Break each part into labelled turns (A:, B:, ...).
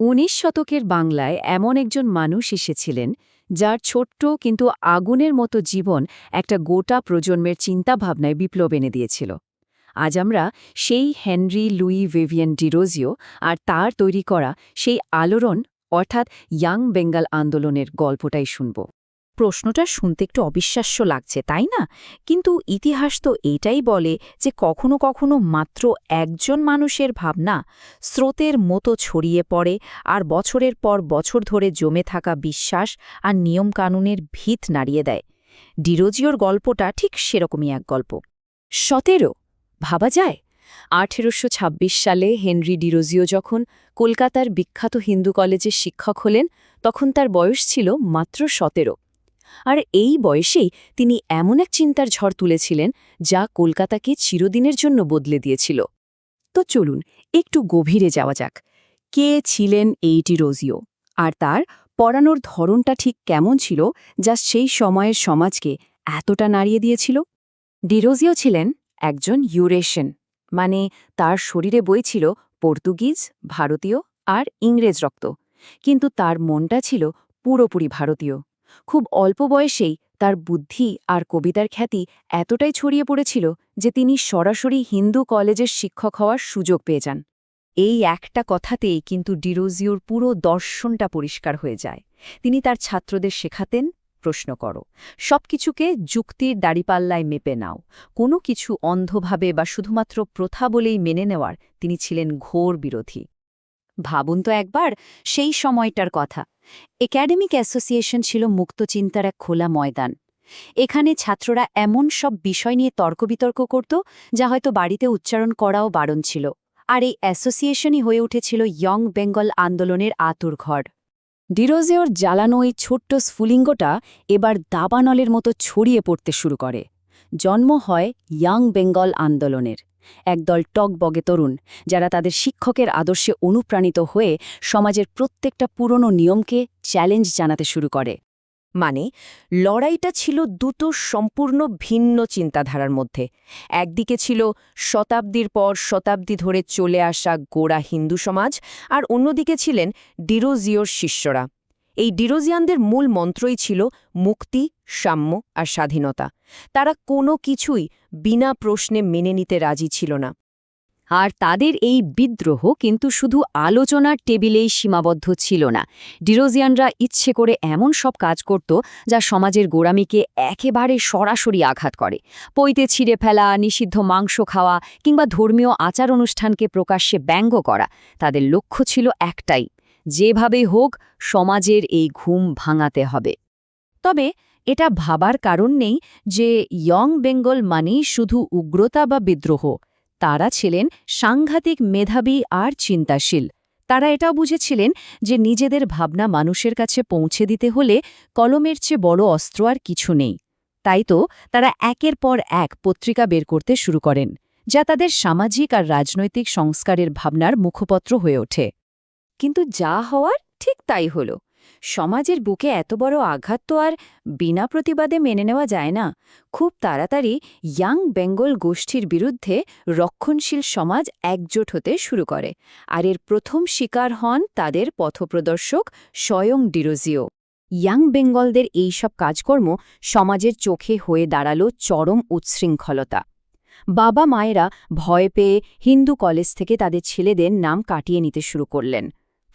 A: ১৯ শতকের বাংলায় এমন একজন মানুষ এসেছিলেন যার ছোট্ট কিন্তু আগুনের মতো জীবন একটা গোটা প্রজন্মের চিন্তাভাবনায় বিপ্লব এনে দিয়েছিল। আজ আমরা সেই হেনরি লুই ভিভিয়ান ডিরোজিও আর তার তৈরি করা সেই আলোড়ন অর্থাৎ ইয়াং বেঙ্গল আন্দোলনের গল্পটাই শুনব।
B: প্রশ্নটা শুনতে একটু অবিশ্বাস্য লাগছে, তাই না? কিন্তু ইতিহাস তো এইটাই বলে যে কখনো কখনো মাত্র একজন মানুষের ভাবনা স্রোতের মতো ছড়িয়ে পড়ে আর বছরের পর বছর ধরে জমে থাকা বিশ্বাস আর নিয়মকানুনের ভিত নাড়িয়ে দেয়। ডিরোজিওর গল্পটা ঠিক সেরকমই এক গল্প।
A: ১৭ ভাবা যায় ১৮২৬ সালে হেনরি ডিরোজিও যখন কলকাতার বিখ্যাত হিন্দু কলেজের শিক্ষক হলেন, তখন তার বয়স ছিল মাত্র ১৭। আর এই বয়সেই তিনি এমন এক চিন্তার ঝড় তুলেছিলেন যা কলকাতাকে চিরদিনের জন্য বদলে দিয়েছিল। তো চলুন একটু গভীরে যাওয়া যাক। কে ছিলেন এই ডিরোজিও, আর তার পড়ানোর ধরনটা ঠিক কেমন ছিল যা সেই সময়ের সমাজকে এতটা নাড়িয়ে দিয়েছিল? ডিরোজিও ছিলেন একজন ইউরেশিয়ান, মানে তার শরীরে বইছিল পর্তুগিজ, ভারতীয় আর ইংরেজ রক্ত, কিন্তু তার মনটা ছিল পুরোপুরি ভারতীয়। খুব অল্প বয়সেই তার বুদ্ধি আর কবিতার খ্যাতি এতটাই ছড়িয়ে পড়েছিল যে তিনি সরাসরি হিন্দু কলেজের শিক্ষক হওয়ার সুযোগ পেয়ে যান। এই একটা কথাতেই কিন্তু ডিরোজিওর পুরো দর্শনটা পরিষ্কার হয়ে যায়। তিনি তার ছাত্রদের শেখাতেন, প্রশ্ন করো, সবকিছুকে যুক্তির দাড়িপাল্লায় মেপে নাও, কোনো কিছু অন্ধভাবে বা শুধুমাত্র প্রথা বলেই মেনে নেওয়ার তিনি ছিলেন ঘোর বিরোধী। ভাবুন তো একবার সেই সময়টার কথা। একাডেমিক অ্যাসোসিয়েশন ছিল মুক্তচিন্তার এক খোলা ময়দান। এখানে ছাত্ররা এমন সব বিষয় নিয়ে তর্কবিতর্ক করত যা হয়তো বাড়িতে উচ্চারণ করাও বারণ ছিল। আর এই অ্যাসোসিয়েশনই হয়ে উঠেছিল ইয়ং বেঙ্গল আন্দোলনের আঁতুড়ঘর। ডিরোজিওর জ্বালানো এই ছোট্ট স্ফুলিঙ্গটা এবার দাবানলের মতো ছড়িয়ে পড়তে শুরু করে। জন্ম হয় ইয়াং বেঙ্গল আন্দোলনের। একদল টগবগে তরুণ যারা তাদের শিক্ষকের আদর্শে অনুপ্রাণিত হয়ে সমাজের প্রত্যেকটা পুরনো নিয়মকে চ্যালেঞ্জ জানাতে শুরু করে। মানে লড়াইটা ছিল দুটো সম্পূর্ণ ভিন্ন চিন্তাধারার মধ্যে। একদিকে ছিল শতাব্দীর পর শতাব্দী ধরে চলে আসা গোড়া হিন্দু সমাজ, আর অন্যদিকে ছিলেন ডিরোজিওর শিষ্যরা। এই ডিরোজিয়ানদের মূল মন্ত্রই ছিল মুক্তি, সাম্য আর স্বাধীনতা। তারা কোনো কিছুই বিনা প্রশ্নে মেনে নিতে রাজি ছিল না। আর তাদের এই বিদ্রোহ কিন্তু শুধু আলোচনার টেবিলেই সীমাবদ্ধ ছিল না। ডিরোজিয়ানরা ইচ্ছে করে এমন সব কাজ করত যা সমাজের গোড়ামিকে একেবারে সরাসরি আঘাত করে। পৈতে ছিঁড়ে ফেলা, নিষিদ্ধ মাংস খাওয়া কিংবা ধর্মীয় আচার অনুষ্ঠানকে প্রকাশ্যে ব্যঙ্গ করা। তাদের লক্ষ্য ছিল একটাই, যেভাবেই হোক সমাজের এই ঘুম ভাঙাতে হবে। তবে এটা ভাবার কারণ নেই যে ইয়ং বেঙ্গল মানেই শুধু উগ্রতা বা বিদ্রোহ। তারা ছিলেন সাংঘাতিক মেধাবী আর চিন্তাশীল। তারা এটাও বুঝেছিলেন যে নিজেদের ভাবনা মানুষের কাছে পৌঁছে দিতে হলে কলমের চেয়ে বড় অস্ত্র আর কিছু নেই। তাই তো তারা একের পর এক পত্রিকা বের করতে শুরু করেন, যা তাদের সামাজিক আর রাজনৈতিক সংস্কারের ভাবনার মুখপত্র হয়ে ওঠে। কিন্তু যা হওয়ার ঠিক তাই হল। সমাজের বুকে এত বড় আঘাত তো আর বিনা প্রতিবাদে মেনে নেওয়া যায় না। খুব তাড়াতাড়ি ইয়াং বেঙ্গল গোষ্ঠীর বিরুদ্ধে রক্ষণশীল সমাজ একজোট হতে শুরু করে, আর এর প্রথম শিকার হন তাদের পথপ্রদর্শক স্বয়ং ডিরোজিও। ইয়াং বেঙ্গলদের এইসব কাজকর্ম সমাজের চোখে হয়ে দাঁড়ালো চরম উচ্ছৃঙ্খলতা। বাবা মায়েরা ভয় পেয়ে হিন্দু কলেজ থেকে তাদের ছেলেদের নাম কাটিয়ে নিতে শুরু করলেন।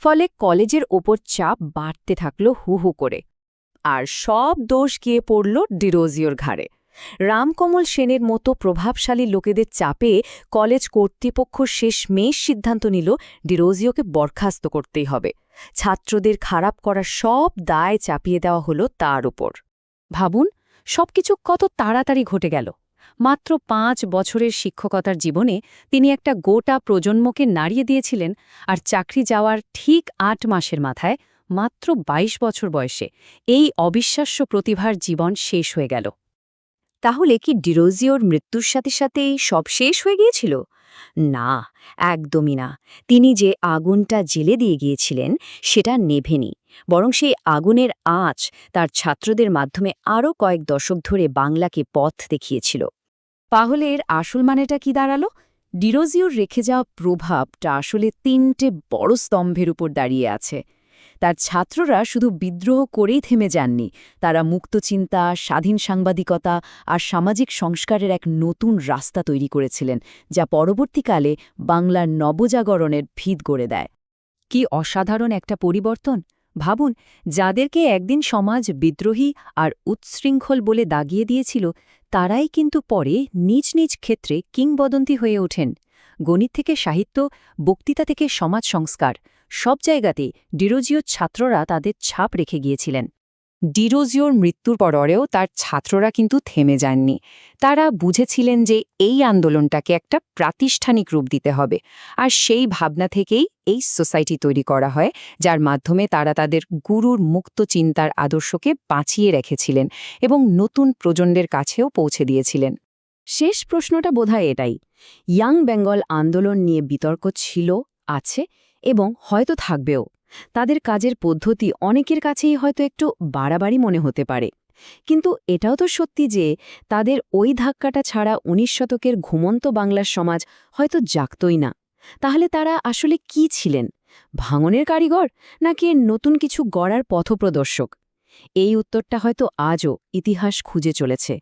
A: ফলে কলেজের ওপর চাপ বাড়তে থাকল হু হু করে। আর সব দোষ গিয়ে পড়ল ডিরোজিওর ঘাড়ে। রামকমল সেনের মতো প্রভাবশালী লোকেদের চাপে কলেজ কর্তৃপক্ষ শেষমেশ সিদ্ধান্ত নিল ডিরোজিওকে বরখাস্ত করতেই হবে। ছাত্রদের খারাপ করার সব দায় চাপিয়ে দেওয়া হলো তার উপর। ভাবুন, সবকিছু কত তাড়াতাড়ি ঘটে গেল। মাত্র ৫ বছরের শিক্ষকতার জীবনে তিনি একটা গোটা প্রজন্মকে নাড়িয়ে দিয়েছিলেন, আর চাকরি যাওয়ার ঠিক ৮ মাসের মাথায় মাত্র ২২ বছর বয়সে এই অবিশ্বাস্য প্রতিভার জীবন শেষ হয়ে গেল। তাহলে কি ডিরোজিওর মৃত্যুর সাথে সাথেই সব শেষ হয়ে গিয়েছিল? না, একদমই না। তিনি যে আগুনটা জ্বেলে দিয়ে গিয়েছিলেন সেটা নেভেনি, বরং সেই আগুনের আঁচ তার ছাত্রদের মাধ্যমে আরও কয়েক দশক ধরে বাংলাকে পথ দেখিয়েছিল। তাহলে এর আসল মানেটা কি দাঁড়ালো? ডিরোজিওর রেখে যাওয়া প্রভাবটা আসলে ৩টে বড় স্তম্ভের উপর দাঁড়িয়ে আছে। তার ছাত্ররা শুধু বিদ্রোহ করেই থেমে যাননি, তারা মুক্তচিন্তা, স্বাধীন সাংবাদিকতা আর সামাজিক সংস্কারের এক নতুন রাস্তা তৈরি করেছিলেন, যা পরবর্তীকালে বাংলার নবজাগরণের ভিত গড়ে দেয়। কি অসাধারণ একটা পরিবর্তন! ভাবুন, যাদেরকে একদিন সমাজ বিদ্রোহী আর উচ্ছৃঙ্খল বলে দাগিয়ে দিয়েছিল, তারাই কিন্তু পরে নিজ নিজ ক্ষেত্রে কিংবদন্তি হয়ে ওঠেন। গণিত থেকে সাহিত্য, বক্তৃতা থেকে সমাজ সংস্কার, সব জায়গাতে ডিরোজিওর ছাত্ররা তাদের ছাপ রেখে গিয়েছিলেন। ডিরোজিওর মৃত্যুর পরেও তার ছাত্ররা কিন্তু থেমে যাননি। তারা বুঝেছিলেন যে এই আন্দোলনটাকে একটা প্রাতিষ্ঠানিক রূপ দিতে হবে, আর সেই ভাবনা থেকেই এই সোসাইটি তৈরি করা হয়, যার মাধ্যমে তারা তাদের গুরুর মুক্ত চিন্তার আদর্শকে বাঁচিয়ে রেখেছিলেন এবং নতুন প্রজন্মের কাছেও পৌঁছে দিয়েছিলেন। শেষ প্রশ্নটা বোধহয় এটাই, ইয়াং বেঙ্গল আন্দোলন নিয়ে বিতর্ক ছিল, আছে এবং হয়তো থাকবেও। তাদের কাজের পদ্ধতি অনেকের কাছেই হয়তো একটু বাড়াবাড়ি মনে হতে পারে, কিন্তু এটাও তো সত্যি যে তাদের ওই ধাক্কাটা ছাড়া ১৯ শতকের ঘুমন্ত বাংলার সমাজ হয়তো জাগতই না। তাহলে তারা আসলে কি ছিলেন? ভাঙনের কারিগর, নাকি নতুন কিছু গড়ার পথপ্রদর্শক? এই উত্তরটা হয়তো আজও ইতিহাস খুঁজে চলেছে।